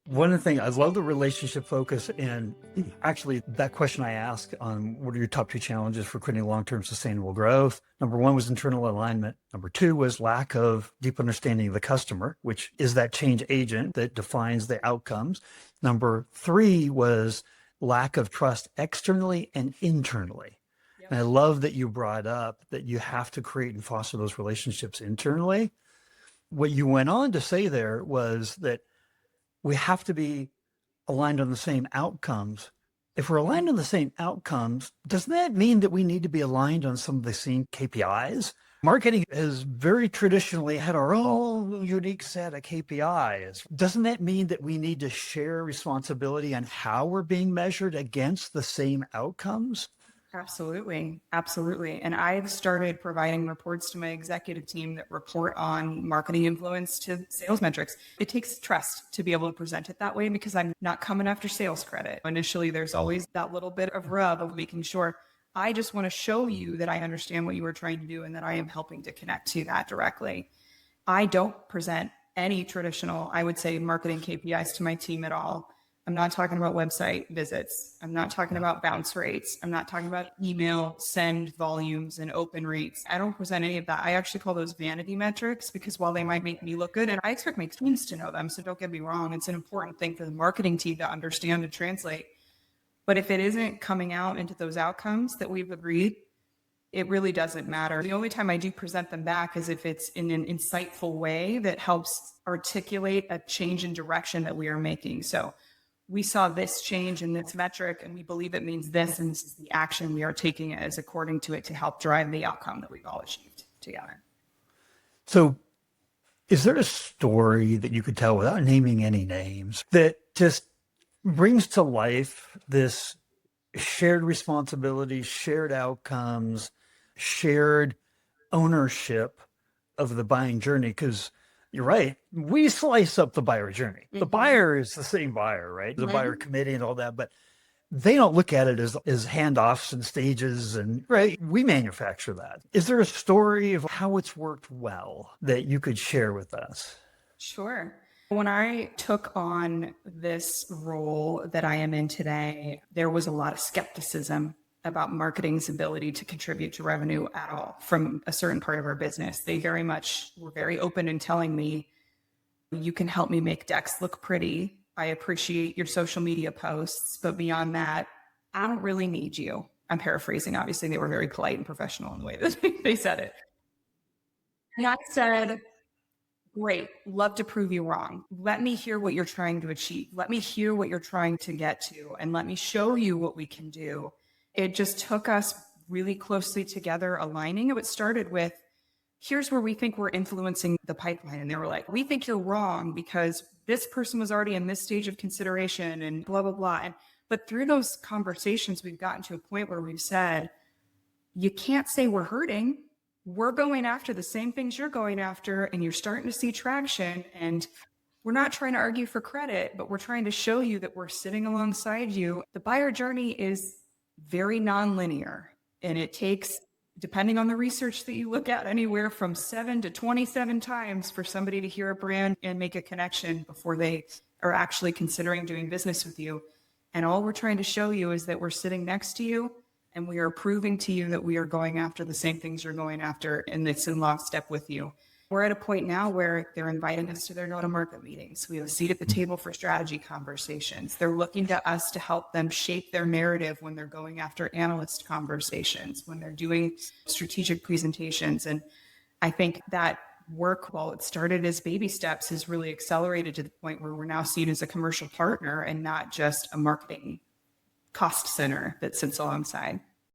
One of the things I love the relationship focus, and actually that question I asked on what are your top two challenges for creating long-term sustainable growth? Number one was internal alignment. Number two was lack of deep understanding of the customer, which is that change agent that defines the outcomes. Number three was lack of trust externally and internally. Yep. And I love that you brought up that you have to create and foster those relationships internally. What you went on to say there was that we have to be aligned on the same outcomes. If we're aligned on the same outcomes, doesn't that mean that we need to be aligned on some of the same KPIs? Marketing has very traditionally had our own unique set of KPIs. Doesn't that mean that we need to share responsibility on how we're being measured against the same outcomes? Absolutely. Absolutely. And I've started providing reports to my executive team that report on marketing influence to sales metrics. It takes trust to be able to present it that way because I'm not coming after sales credit. Initially, there's always that little bit of rub of making sure I just want to show you that I understand what you were trying to do and that I am helping to connect to that directly. I don't present any traditional, I would say, marketing KPIs to my team at all. I'm not talking about website visits. I'm not talking about bounce rates. I'm not talking about email send volumes and open rates. I don't present any of that. I actually call those vanity metrics because while they might make me look good, and I expect my teams to know them, so don't get me wrong, it's an important thing for the marketing team to understand and translate. But if it isn't coming out into those outcomes that we've agreed, it really doesn't matter. The only time I do present them back is if it's in an insightful way that helps articulate a change in direction that we are making. So we saw this change in this metric and we believe it means this, and this is the action we are taking as according to it to help drive the outcome that we've all achieved together. So is there a story that you could tell without naming any names that just brings to life this shared responsibility, shared outcomes, shared ownership of the buying journey? Because you're right, we slice up the buyer journey. The buyer is the same buyer, right? The buyer committee and all that, but they don't look at it as handoffs and stages and right. We manufacture that. Is there a story of how it's worked well that you could share with us? Sure. When I took on this role that I am in today, there was a lot of skepticism about marketing's ability to contribute to revenue at all from a certain part of our business. They very much were very open in telling me, you can help me make decks look pretty. I appreciate your social media posts, but beyond that, I don't really need you. I'm paraphrasing. Obviously, they were very polite and professional in the way that they said it. And I said, great, love to prove you wrong. Let me hear what you're trying to achieve. Let me hear what you're trying to get to, and let me show you what we can do. It just took us really closely together, aligning. It started with, here's where we think we're influencing the pipeline. And they were like, we think you're wrong because this person was already in this stage of consideration and blah, blah, blah. But through those conversations, we've gotten to a point where we've said, you can't say we're hurting. We're going after the same things you're going after, and you're starting to see traction. And we're not trying to argue for credit, but we're trying to show you that we're sitting alongside you. The buyer journey is very nonlinear, and it takes, depending on the research that you look at, anywhere from 7 to 27 times for somebody to hear a brand and make a connection before they are actually considering doing business with you. And all we're trying to show you is that we're sitting next to you and we are proving to you that we are going after the same things you're going after, and it's in lockstep with you. We're at a point now where they're inviting us to their go-to-market meetings. We have a seat at the table for strategy conversations. They're looking to us to help them shape their narrative when they're going after analyst conversations, when they're doing strategic presentations. And I think that work, while it started as baby steps, has really accelerated to the point where we're now seen as a commercial partner and not just a marketing cost center that sits alongside.